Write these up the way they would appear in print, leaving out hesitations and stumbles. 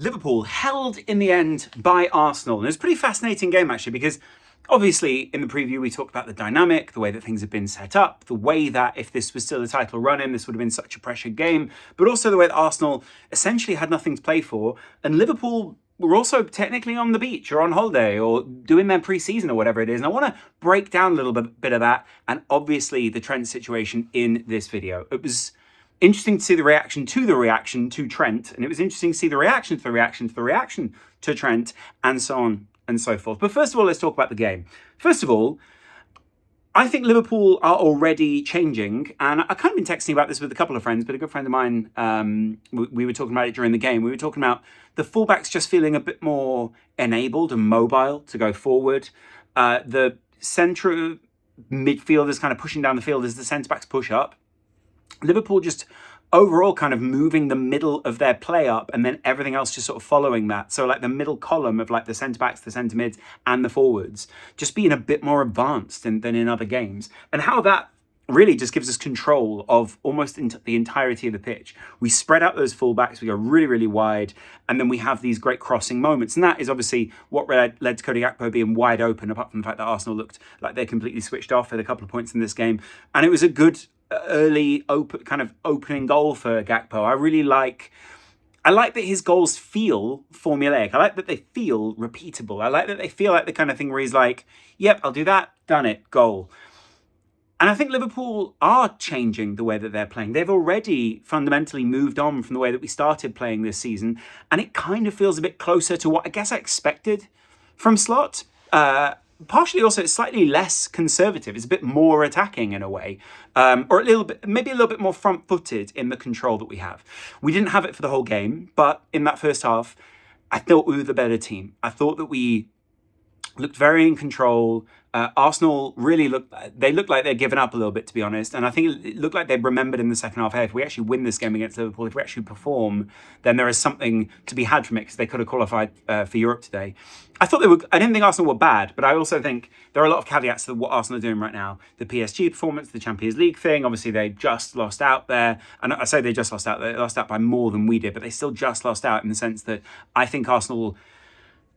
Liverpool held in the end by Arsenal. And it was a pretty fascinating game, actually, because obviously in the preview we talked about the dynamic, the way that things have been set up, the way that if this was still a title run-in, this would have been such a pressured game, but also the way that Arsenal essentially had nothing to play for. And Liverpool were also technically on the beach or on holiday or doing their pre-season or whatever it is. And I want to break down a little bit of that and obviously the Trent situation in this video. It was interesting to see the reaction to Trent, and it was interesting to see the reaction to the reaction to the reaction to Trent, and so on and so forth. But first of all, let's talk about the game. First of all, I think Liverpool are already changing, and I've kind of been texting about this with a couple of friends, but a good friend of mine, we were talking about it during the game. We were talking about the fullbacks just feeling a bit more enabled and mobile to go forward. The centre midfielders kind of pushing down the field as the centre-backs push up. Liverpool just overall kind of moving the middle of their play up and then everything else just sort of following that. So like the middle column of like the centre-backs, the centre-mids and the forwards just being a bit more advanced than in other games. And how that really just gives us control of almost the entirety of the pitch. We spread out those fullbacks, we go really, really wide, and then we have these great crossing moments. And that is obviously what led to Cody Gakpo being wide open, apart from the fact that Arsenal looked like they're completely switched off with a couple of points in this game. And it was a good early opening goal for Gakpo. I like that his goals feel formulaic. I like that they feel repeatable. I like that they feel like the kind of thing where he's like, yep, I'll do that, done it, goal. And I think Liverpool are changing the way that they're playing. They've already fundamentally moved on from the way that we started playing this season. And it kind of feels a bit closer to what I guess I expected from Slot. Partially also it's slightly less conservative. It's a bit more attacking in a way, or maybe a little bit more front-footed in the control that we have. We didn't have it for the whole game, but in that first half, I thought we were the better team. I thought that we looked very in control. Arsenal really looked like they're given up a little bit, to be honest. And I think it looked like they remembered in the second half, hey, if we actually win this game against Liverpool, if we actually perform, then there is something to be had from it because they could have qualified for Europe today. I didn't think Arsenal were bad, but I also think there are a lot of caveats to what Arsenal are doing right now. The PSG performance, the Champions League thing, obviously they just lost out there. And I say they just lost out, they lost out by more than we did, but they still just lost out in the sense that I think Arsenal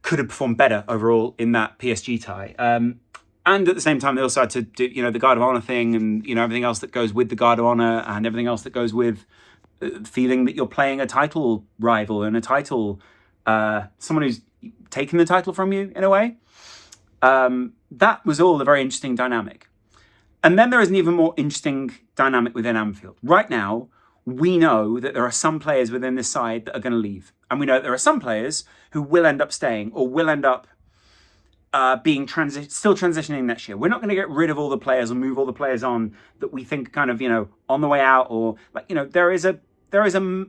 could have performed better overall in that PSG tie. And at the same time, they also had to do, the Guard of Honor thing and, everything else that goes with the Guard of Honor and everything else that goes with feeling that you're playing a title rival and a title, someone who's taken the title from you in a way. That was all a very interesting dynamic. And then there is an even more interesting dynamic within Anfield. Right now, we know that there are some players within this side that are going to leave. And we know that there are some players who will end up staying or will end up still transitioning next year. We're not going to get rid of all the players or move all the players on that we think kind of, on the way out, or there is a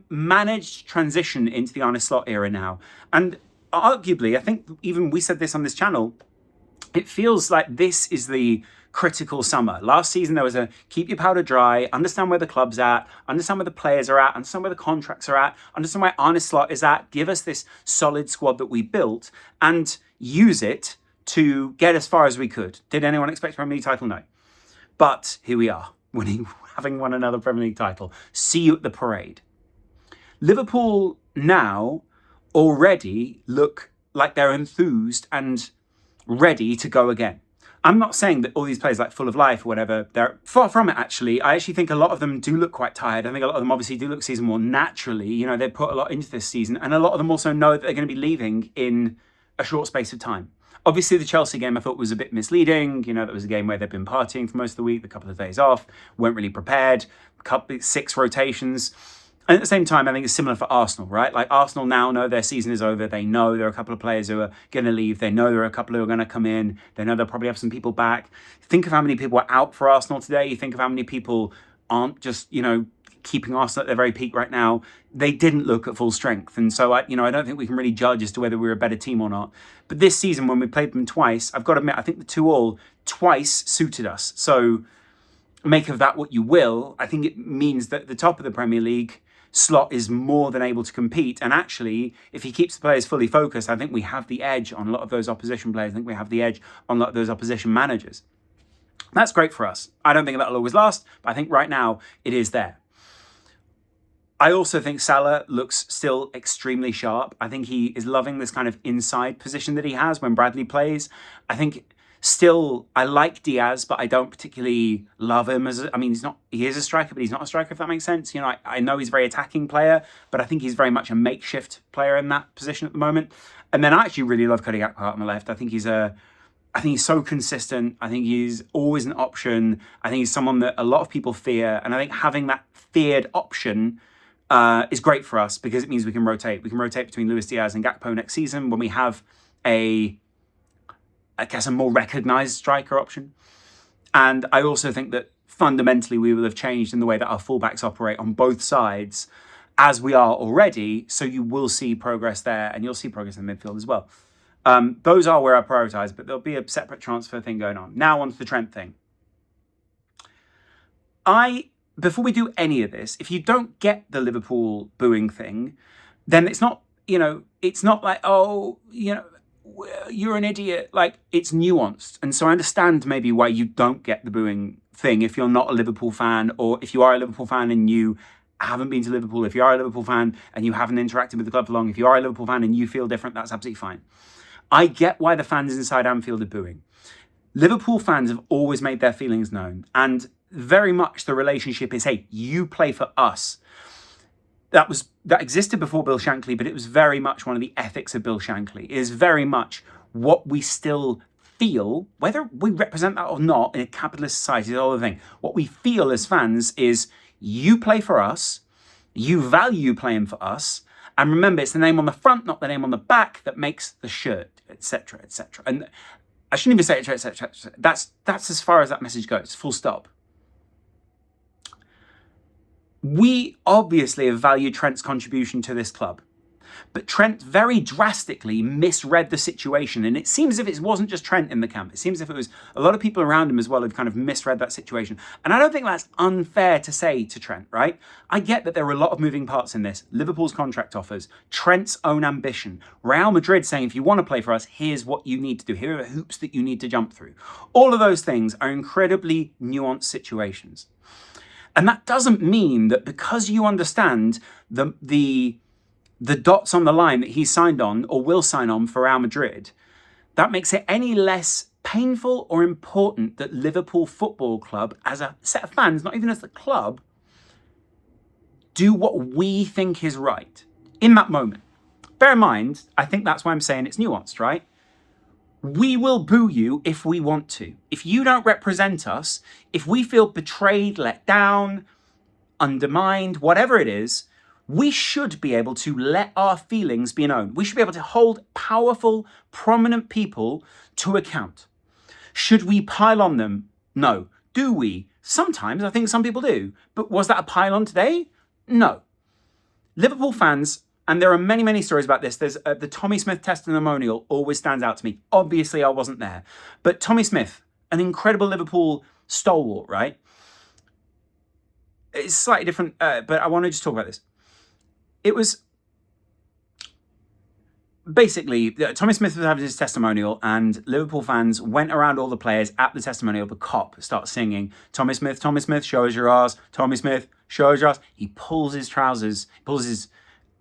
managed transition into the Arne Slot era now. And arguably, I think even we said this on this channel, it feels like this is the critical summer. Last season, there was a keep your powder dry, understand where the club's at, understand where the players are at, understand where the contracts are at, understand where Arne Slot is at, give us this solid squad that we built, and use it to get as far as we could. Did anyone expect a Premier League title? No. But here we are, having won another Premier League title. See you at the parade. Liverpool now already look like they're enthused and ready to go again. I'm not saying that all these players like full of life or whatever. They're far from it, actually. I actually think a lot of them do look quite tired. I think a lot of them obviously do look season more naturally. They put a lot into this season. And a lot of them also know that they're going to be leaving in a short space of time. Obviously, the Chelsea game I thought was a bit misleading. That was a game where they've been partying for most of the week, a couple of days off, weren't really prepared, 6 rotations. And at the same time, I think it's similar for Arsenal, right? Like Arsenal now know their season is over. They know there are a couple of players who are going to leave. They know there are a couple who are going to come in. They know they'll probably have some people back. Think of how many people are out for Arsenal today. You think of how many people aren't just, keeping Arsenal at their very peak right now. They didn't look at full strength. And so, I don't think we can really judge as to whether we're a better team or not. But this season, when we played them twice, I've got to admit, I think the 2-2 twice suited us. So make of that what you will. I think it means that at the top of the Premier League, Slot is more than able to compete. And actually, if he keeps the players fully focused, I think we have the edge on a lot of those opposition players. I think we have the edge on a lot of those opposition managers. That's great for us. I don't think that'll always last, but I think right now it is there. I also think Salah looks still extremely sharp. I think he is loving this kind of inside position that he has when Bradley plays. I think still I like Diaz, but I don't particularly love him as I mean he is a striker, but he's not a striker, if that makes sense. I know he's a very attacking player, but I think he's very much a makeshift player in that position at the moment. And then I actually really love Cody Gakpo on the left. I think he's so consistent. I think he's always an option. I think he's someone that a lot of people fear. And I think having that feared option is great for us because it means we can rotate. We can rotate between Luis Diaz and Gakpo next season when we have a more recognised striker option. And I also think that fundamentally we will have changed in the way that our fullbacks operate on both sides as we are already. So you will see progress there and you'll see progress in the midfield as well. Those are where I prioritise, but there'll be a separate transfer thing going on. Now on to the Trent thing. Before we do any of this, if you don't get the Liverpool booing thing, then it's not like, you're an idiot. Like, it's nuanced. And so I understand maybe why you don't get the booing thing if you're not a Liverpool fan, or if you are a Liverpool fan and you haven't been to Liverpool, if you are a Liverpool fan and you haven't interacted with the club for long, if you are a Liverpool fan and you feel different, that's absolutely fine. I get why the fans inside Anfield are booing. Liverpool fans have always made their feelings known, and very much the relationship is, hey, you play for us. That existed before Bill Shankly, but it was very much one of the ethics of Bill Shankly. It is very much what we still feel, whether we represent that or not in a capitalist society, is the other thing. What we feel as fans is you play for us, you value playing for us, and remember, it's the name on the front, not the name on the back, that makes the shirt, etc., etc. And I shouldn't even say etc., etc. That's as far as that message goes, full stop. We obviously have valued Trent's contribution to this club, but Trent very drastically misread the situation. And it seems as if it wasn't just Trent in the camp. It seems as if it was a lot of people around him as well who've kind of misread that situation. And I don't think that's unfair to say to Trent, right? I get that there were a lot of moving parts in this. Liverpool's contract offers, Trent's own ambition, Real Madrid saying, if you want to play for us, here's what you need to do. Here are the hoops that you need to jump through. All of those things are incredibly nuanced situations. And that doesn't mean that because you understand the dots on the line that he signed on or will sign on for Real Madrid, that makes it any less painful or important that Liverpool Football Club, as a set of fans, not even as the club, do what we think is right in that moment. Bear in mind, I think that's why I'm saying it's nuanced, right? We will boo you if we want to. If you don't represent us, if we feel betrayed, let down, undermined, whatever it is, we should be able to let our feelings be known. We should be able to hold powerful, prominent people to account. Should we pile on them? No. Do we? Sometimes. I think some people do. But was that a pile on today? No. Liverpool fans, and there are many, many stories about this. There's the Tommy Smith testimonial always stands out to me. Obviously, I wasn't there. But Tommy Smith, an incredible Liverpool stalwart, right? It's slightly different, but I want to just talk about this. It was basically, Tommy Smith was having his testimonial, and Liverpool fans went around all the players at the testimonial. The cop starts singing, Tommy Smith, show us your arse. Tommy Smith, show us your arse. He pulls his trousers, pulls his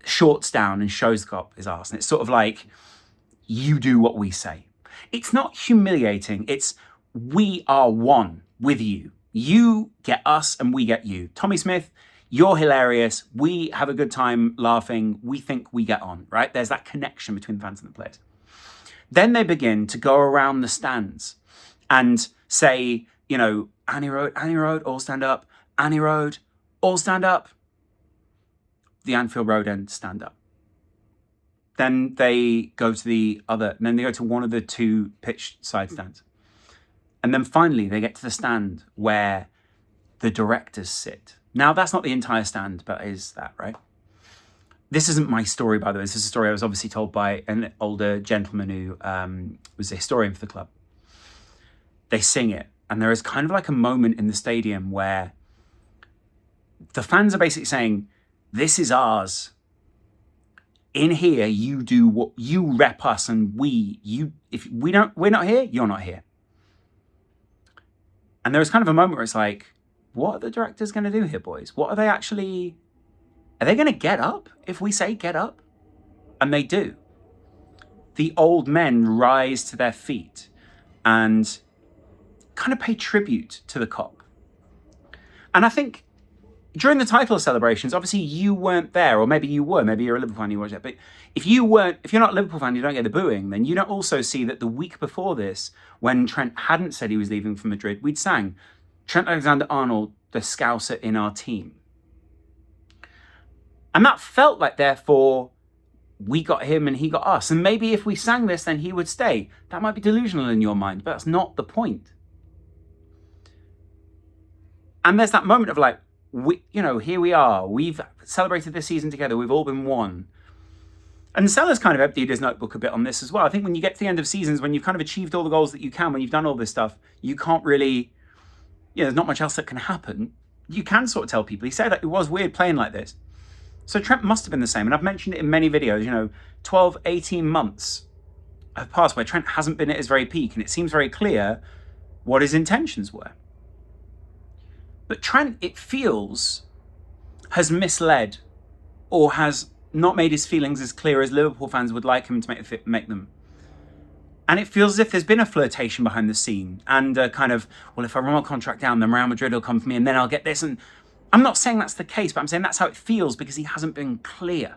shorts down and shows the cop his arse. And it's sort of like, you do what we say. It's not humiliating. It's, we are one with you. You get us and we get you. Tommy Smith, you're hilarious. We have a good time laughing. We think we get on, right? There's that connection between the fans and the players. Then they begin to go around the stands and say, Annie Road, all stand up. Annie Road, all stand up. The Anfield Road end, stand up. Then they go to one of the two pitch side stands. And then finally they get to the stand where the directors sit. Now, that's not the entire stand, but is that, right? This isn't my story, by the way. This is a story I was obviously told by an older gentleman who was a historian for the club. They sing it, and there is kind of like a moment in the stadium where the fans are basically saying, this is ours. In here, you do what you rep us, and if we're not here, you're not here. And there was kind of a moment where it's like, what are the directors going to do here, boys? What are they Are they going to get up if we say get up? And they do. The old men rise to their feet and kind of pay tribute to the Kop. And I think during the title celebrations, obviously you weren't there, or maybe you were, maybe you're a Liverpool fan, you watched it. But if you're not a Liverpool fan, you don't get the booing, then you don't also see that the week before this, when Trent hadn't said he was leaving for Madrid, we'd sang Trent Alexander-Arnold, the Scouser in our team. And that felt like, therefore, we got him and he got us. And maybe if we sang this, then he would stay. That might be delusional in your mind, but that's not the point. And there's that moment of like, here we are. We've celebrated this season together. We've all been one. And Salah's kind of emptied his notebook a bit on this as well. I think when you get to the end of seasons, when you've kind of achieved all the goals that you can, when you've done all this stuff, you can't really, there's not much else that can happen. You can sort of tell people. He said that it was weird playing like this. So Trent must have been the same. And I've mentioned it in many videos, 12, 18 months have passed where Trent hasn't been at his very peak. And it seems very clear what his intentions were. But Trent, it feels, has misled or has not made his feelings as clear as Liverpool fans would like him to make them. And it feels as if there's been a flirtation behind the scene and kind of, well, if I run my contract down, then Real Madrid will come for me and then I'll get this. And I'm not saying that's the case, but I'm saying that's how it feels because he hasn't been clear.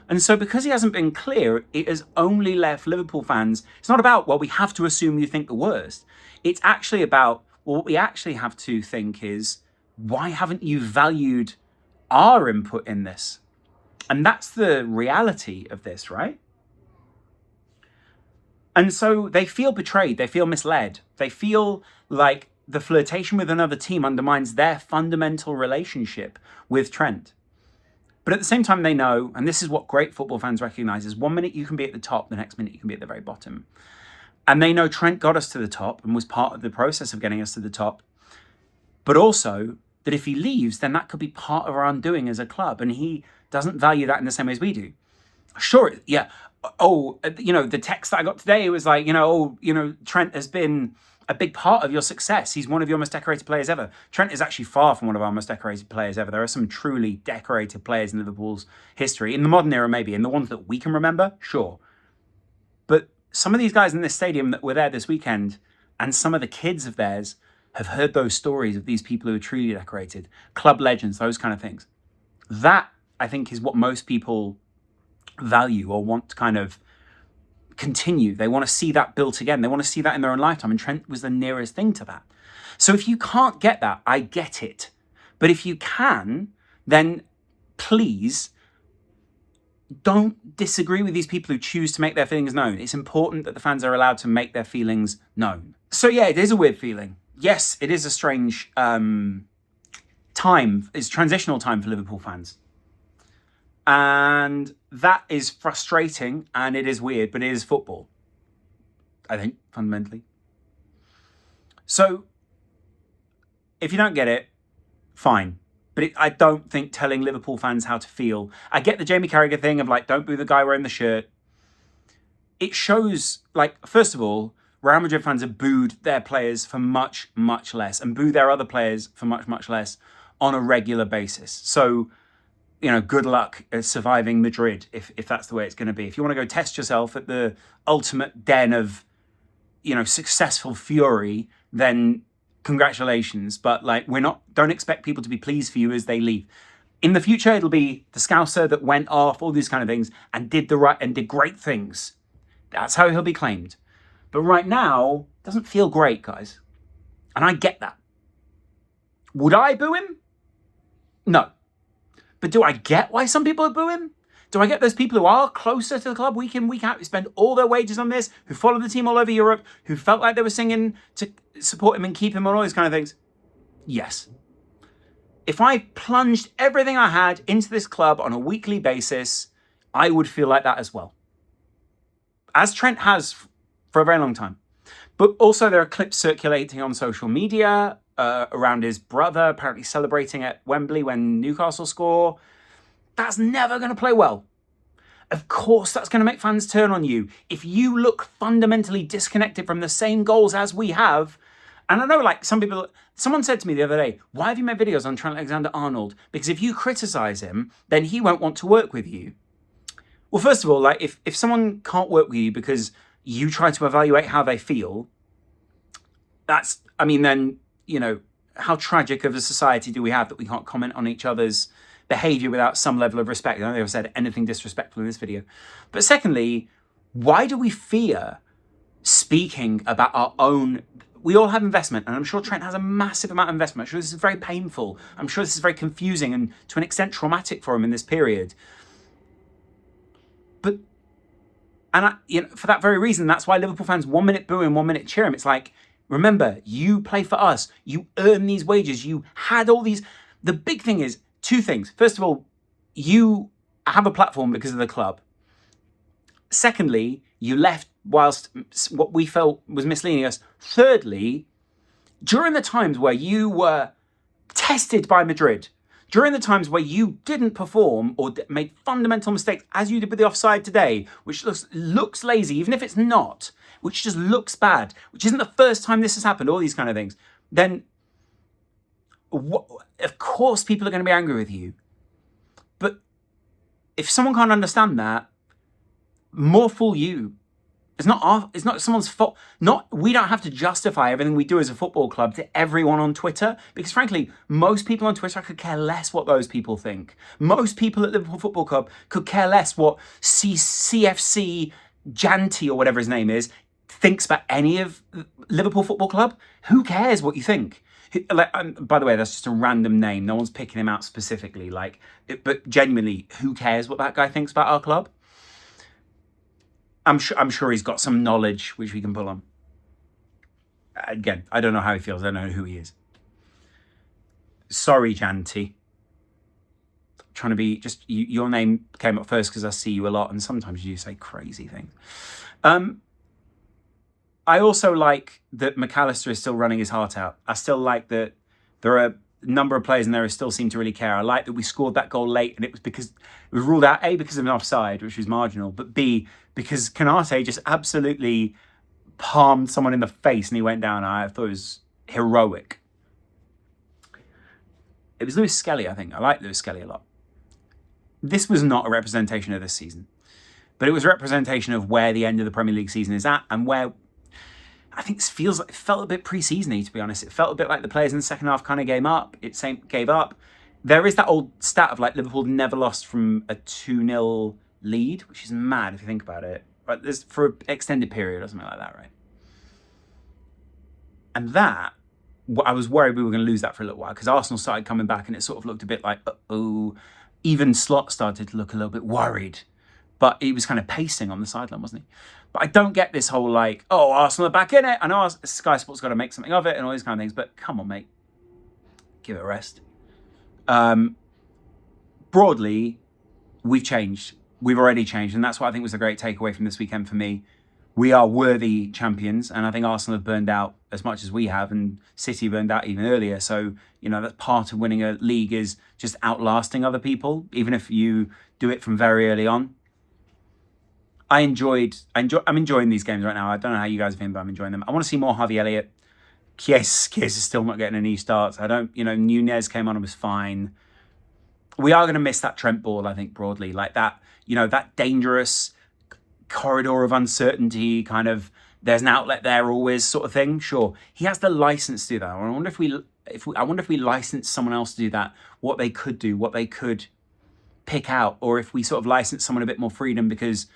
And so because he hasn't been clear, it has only left Liverpool fans. It's not about, well, we have to assume you think the worst. It's actually about, well, what we actually have to think is, why haven't you valued our input in this? And that's the reality of this, right? And so they feel betrayed. They feel misled. They feel like the flirtation with another team undermines their fundamental relationship with Trent. But at the same time, they know, and this is what great football fans recognize, is 1 minute you can be at the top, the next minute you can be at the very bottom. And they know Trent got us to the top and was part of the process of getting us to the top. But also that if he leaves, then that could be part of our undoing as a club. And he doesn't value that in the same way as we do. Sure, yeah. The text that I got today was like, Trent has been a big part of your success. He's one of your most decorated players ever. Trent is actually far from one of our most decorated players ever. There are some truly decorated players in Liverpool's history. In the modern era, maybe. In the ones that we can remember, sure. But some of these guys in this stadium that were there this weekend, and some of the kids of theirs, have heard those stories of these people who are truly decorated. Club legends, those kind of things. That, I think, is what most people value or want to kind of continue. They want to see that built again. They want to see that in their own lifetime. And Trent was the nearest thing to that. So if you can't get that, I get it. But if you can, then please don't disagree with these people who choose to make their feelings known. It's important that the fans are allowed to make their feelings known. So yeah, it is a weird feeling. Yes, it is a strange time. It's transitional time for Liverpool fans. And that is frustrating and it is weird, but it is football, I think, fundamentally. So if you don't get it, fine. But I don't think telling Liverpool fans how to feel. I get the Jamie Carragher thing of like, don't boo the guy wearing the shirt. It shows, like, first of all, Real Madrid fans have booed their players for much, much less and boo their other players for much, much less on a regular basis. So, good luck at surviving Madrid if that's the way it's going to be. If you want to go test yourself at the ultimate den of, successful fury, then congratulations. But don't expect people to be pleased for you as they leave. In the future, it'll be the Scouser that went off, all these kind of things, and did great things. That's how he'll be claimed. But right now, it doesn't feel great, guys. And I get that. Would I boo him? No. But do I get why some people are booing? Do I get those people who are closer to the club week in, week out, who spend all their wages on this, who follow the team all over Europe, who felt like they were singing to support him and keep him and all these kind of things? Yes. If I plunged everything I had into this club on a weekly basis, I would feel like that as well. As Trent has for a very long time. But also there are clips circulating on social media around his brother apparently celebrating at Wembley when Newcastle score. That's never going to play well. Of course, that's going to make fans turn on you. If you look fundamentally disconnected from the same goals as we have, And I know, like, someone said to me the other day, why have you made videos on Trent Alexander-Arnold? Because if you criticize him, then he won't want to work with you. Well, first of all, like, if someone can't work with you because you try to evaluate how they feel, then, how tragic of a society do we have that we can't comment on each other's behavior without some level of respect? I don't think I've said anything disrespectful in this video. But secondly, why do we fear speaking about our own? We all have investment, and I'm sure Trent has a massive amount of investment. I'm sure this is very painful. I'm sure this is very confusing and to an extent traumatic for him in this period. But, for that very reason, that's why Liverpool fans 1 minute boo and 1 minute cheer him. It's like, remember, you play for us. You earn these wages. You had all these. The big thing is two things. First of all, you have a platform because of the club. Secondly, you left whilst what we felt was misleading us. Thirdly, during the times where you were tested by Madrid, during the times where you didn't perform or made fundamental mistakes, as you did with the offside today, which looks lazy, even if it's not, which just looks bad, which isn't the first time this has happened, all these kind of things, then of course people are going to be angry with you. But if someone can't understand that, more fool you. It's not someone's fault. We don't have to justify everything we do as a football club to everyone on Twitter, because frankly, most people on Twitter could care less what those people think. Most people at Liverpool Football Club could care less what CFC Janty or whatever his name is thinks about any of Liverpool Football Club. Who cares what you think? By the way, that's just a random name. No one's picking him out specifically. But genuinely, who cares what that guy thinks about our club? I'm sure he's got some knowledge which we can pull on. Again, I don't know how he feels. I don't know who he is. Sorry, Janty. Trying to be just your name came up first because I see you a lot, and sometimes you say crazy things. I also like that McAllister is still running his heart out. I still like that there are a number of players in there who still seem to really care. I like that we scored that goal late, and it was ruled out, A, because of an offside, which was marginal, but B, because Konate just absolutely palmed someone in the face and he went down. I thought it was heroic. It was Lewis Skelly, I think. I like Lewis Skelly a lot. This was not a representation of this season, but it was a representation of where the end of the Premier League season is at, and where I think it felt a bit pre-season-y, to be honest. It felt a bit like the players in the second half kind of gave up. There is that old stat of Liverpool never lost from a 2-0 lead, which is mad if you think about it. But there's for an extended period or something like that, right? And that, I was worried we were going to lose that for a little while because Arsenal started coming back and it sort of looked a bit like, uh-oh. Even Slot started to look a little bit worried. But he was kind of pacing on the sideline, wasn't he? But I don't get this whole Arsenal are back in it. I know Sky Sports got to make something of it and all these kind of things, but come on, mate. Give it a rest. Broadly, we've changed. We've already changed, and that's what I think was a great takeaway from this weekend for me. We are worthy champions, and I think Arsenal have burned out as much as we have, and City burned out even earlier. So, that's part of winning a league is just outlasting other people, even if you do it from very early on. I'm enjoying these games right now. I don't know how you guys are feeling, but I'm enjoying them. I want to see more Harvey Elliott. Kies is still not getting any starts. Nunez came on and was fine. We are going to miss that Trent ball, I think, broadly. Like that, that dangerous corridor of uncertainty, kind of, there's an outlet there always sort of thing. Sure, he has the license to do that. I wonder if we license someone else to do that, what they could do, what they could pick out, or if we sort of license someone a bit more freedom because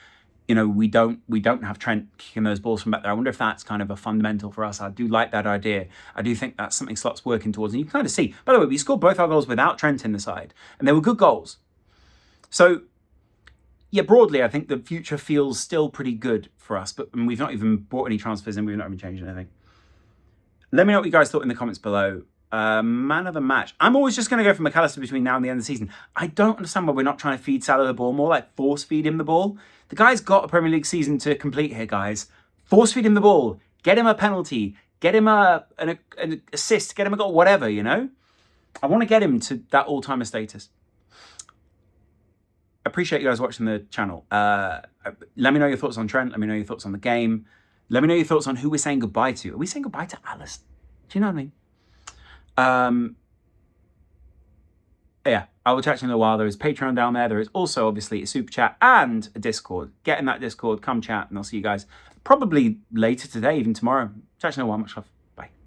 we don't have Trent kicking those balls from back there. I wonder if that's kind of a fundamental for us. I do like that idea. I do think that's something Slot's working towards. And you can kind of see, by the way, we scored both our goals without Trent in the side. And they were good goals. So, yeah, broadly, I think the future feels still pretty good for us. But we've not even brought any transfers in. We've not even changed anything. Let me know what you guys thought in the comments below. Man of the match. I'm always just going to go for McAllister between now and the end of the season. I don't understand why we're not trying to feed Salah the ball more, like force feed him the ball. The guy's got a Premier League season to complete here, guys. Force feed him the ball. Get him a penalty. Get him an assist. Get him a goal, whatever, I want to get him to that all-timer status. Appreciate you guys watching the channel. Let me know your thoughts on Trent. Let me know your thoughts on the game. Let me know your thoughts on who we're saying goodbye to. Are we saying goodbye to Alice? Do you know what I mean? Yeah, I will chat to you in a little while. There is Patreon down there. There is also obviously a super chat and a Discord. Get in that Discord, come chat, and I'll see you guys probably later today, even tomorrow. Chat to you in a while. Much love. Bye.